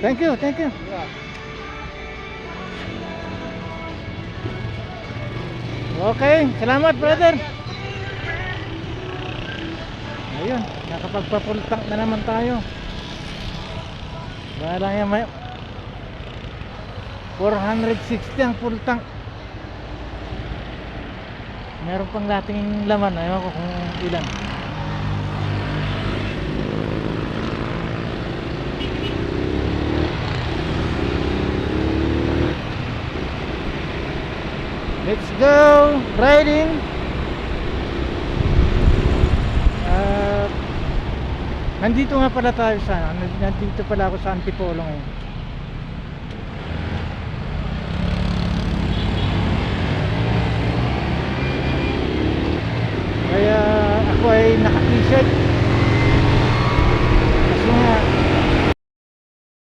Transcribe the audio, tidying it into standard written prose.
Thank you, thank you. Yeah. Okay, salamat brother. Ayun, nakapagpa-full tank na naman tayo. Wala yan, may 460 ang full tank. Meron pang lating laman, ayaw ko kung ilan. Let's go riding. Nandito nga pala tayo sa nandito pala ako sa Antipolo ngayon. Kaya ako ay naka-t-shirt.